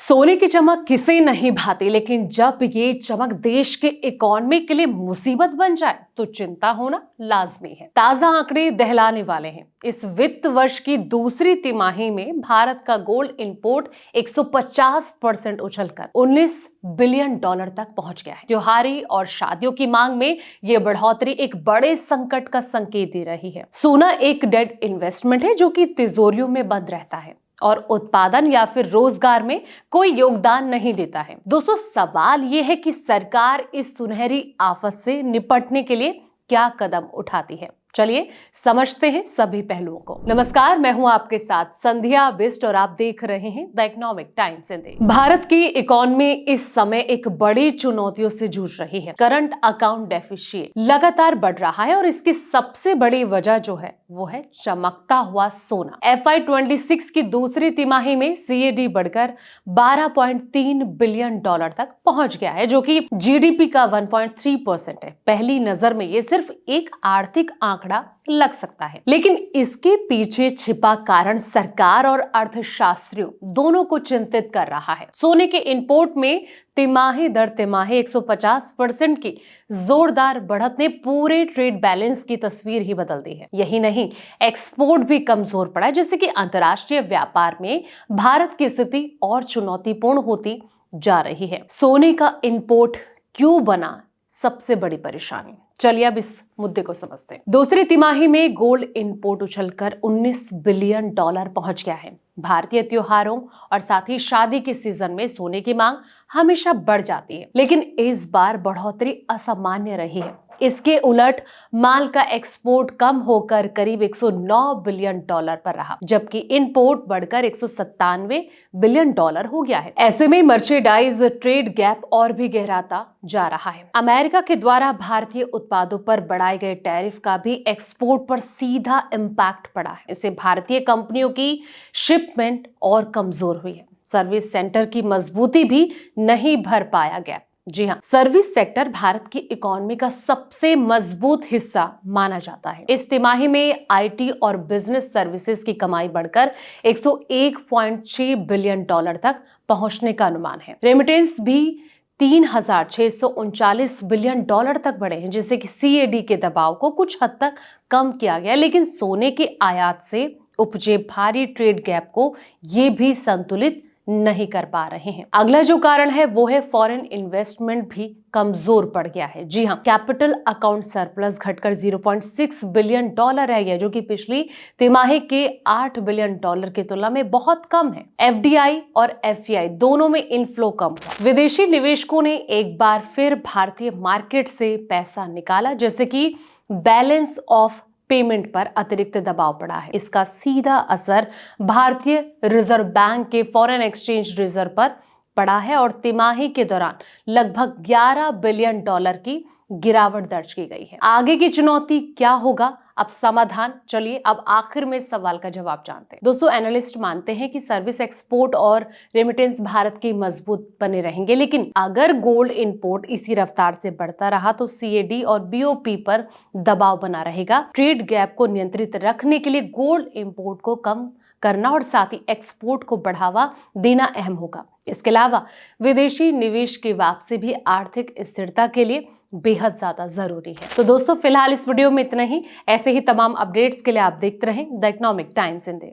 सोने की चमक किसे नहीं भाती, लेकिन जब ये चमक देश के इकोनॉमी के लिए मुसीबत बन जाए तो चिंता होना लाजमी है। ताजा आंकड़े दहलाने वाले हैं। इस वित्त वर्ष की दूसरी तिमाही में भारत का गोल्ड इंपोर्ट 150% उछलकर 19 बिलियन डॉलर तक पहुंच गया है। त्योहारी और शादियों की मांग में यह बढ़ोतरी एक बड़े संकट का संकेत दे रही है। सोना एक डेड इन्वेस्टमेंट है जो कि तिजोरियों में बंद रहता है और उत्पादन या फिर रोजगार में कोई योगदान नहीं देता है। दोस्तों, सवाल यह है कि सरकार इस सुनहरी आफत से निपटने के लिए क्या कदम उठाती है। चलिए समझते हैं सभी पहलुओं को। नमस्कार, मैं हूं आपके साथ संध्या बिष्ट और आप देख रहे हैं the economic times Hindi. Bharat की इकोनॉमी इस समय एक बड़ी चुनौतियों से जूझ रही है। करंट अकाउंट डेफिसिट लगातार बढ़ रहा है और इसकी सबसे बड़ी वजह जो है वो है चमकता हुआ सोना। FY26 की दूसरी तिमाही में CAD बढ़कर 12.3 बिलियन डॉलर तक पहुंच गया है, जो कि GDP का 1.3% है। पहली नजर में ये सिर्फ एक आर्थिक आंकड़ा लग सकता है, लेकिन इसके पीछे छिपा कारण सरकार और अर्थशास्त्रियों दोनों को चिंतित कर रहा है। सोने के इंपोर्ट में तिमाही दर तिमाही 150% की जोरदार बढ़त ने पूरे ट्रेड बैलेंस की तस्वीर ही बदल दी है। यही नहीं, एक्सपोर्ट भी कमजोर पड़ा है, जैसे कि अंतर्राष्ट्रीय व्यापार में भारत की स्थिति और चुनौतीपूर्ण होती जा रही है। सोने का इंपोर्ट क्यों बना सबसे बड़ी परेशानी? चलिए अब इस मुद्दे को समझते हैं। दूसरी तिमाही में गोल्ड इंपोर्ट उछलकर 19 बिलियन डॉलर पहुंच गया है। भारतीय त्योहारों और साथ ही शादी के सीजन में सोने की मांग हमेशा बढ़ जाती है, लेकिन इस बार बढ़ोतरी असामान्य रही है। इसके उलट माल का एक्सपोर्ट कम होकर करीब 109 बिलियन डॉलर पर रहा, जबकि इंपोर्ट बढ़कर 197 बिलियन डॉलर हो गया है। ऐसे में मर्चेंडाइज ट्रेड गैप और भी गहराता जा रहा है। अमेरिका के द्वारा भारतीय उत्पादों पर बढ़ाए गए टैरिफ का भी एक्सपोर्ट पर सीधा इम्पैक्ट पड़ा है। इससे भारतीय कंपनियों की शिपमेंट और कमजोर हुई है। सर्विस सेंटर की मजबूती भी नहीं भर पाया गया। जी हाँ, सर्विस सेक्टर भारत की इकोनॉमी का सबसे मजबूत हिस्सा माना जाता है। इस तिमाही में IT और बिजनेस सर्विसेज की कमाई बढ़कर 101.6 बिलियन डॉलर तक पहुंचने का अनुमान है। रेमिटेंस भी 3,639 बिलियन डॉलर तक बढ़े हैं, जिससे कि CAD के दबाव को कुछ हद तक कम किया गया, लेकिन सोने के आयात से उपजे भारी ट्रेड गैप को ये भी संतुलित नहीं कर पा रहे हैं। अगला जो कारण है वो है फॉरेन इन्वेस्टमेंट भी कमजोर पड़ गया है। जी हाँ, कैपिटल अकाउंट सरप्लस घटकर 0.6 बिलियन डॉलर रह गया, जो कि पिछली तिमाही के 8 बिलियन डॉलर की तुलना में बहुत कम है। FDI और FEI दोनों में इनफ्लो कम हुआ। विदेशी निवेशकों ने एक बार फिर भारतीय मार्केट से पैसा निकाला, जैसे कि बैलेंस ऑफ पेमेंट पर अतिरिक्त दबाव पड़ा है। इसका सीधा असर भारतीय रिजर्व बैंक के फॉरेन एक्सचेंज रिजर्व पर पड़ा है और तिमाही के दौरान लगभग 11 बिलियन डॉलर की गिरावट दर्ज की गई है। आगे की चुनौती क्या होगा, अब समाधान? चलिए अब आखिर में सवाल का जवाब जानते हैं। दोस्तों, एनालिस्ट मानते हैं कि सर्विस एक्सपोर्ट और रेमिटेंस भारत की मजबूत बने रहेंगे, लेकिन अगर गोल्ड इंपोर्ट इसी रफ्तार से बढ़ता रहा तो CAD और BOP पर दबाव बना रहेगा। ट्रेड गैप को नियंत्रित रखने के लिए गोल्ड इंपोर्ट को कम करना और साथ ही एक्सपोर्ट को बढ़ावा देना अहम होगा। इसके अलावा विदेशी निवेश की वापसी भी आर्थिक स्थिरता के लिए बेहद ज्यादा जरूरी है। तो दोस्तों, फिलहाल इस वीडियो में इतना ही। ऐसे ही तमाम अपडेट्स के लिए आप देखते रहें द इकोनॉमिक टाइम्स हिंदी।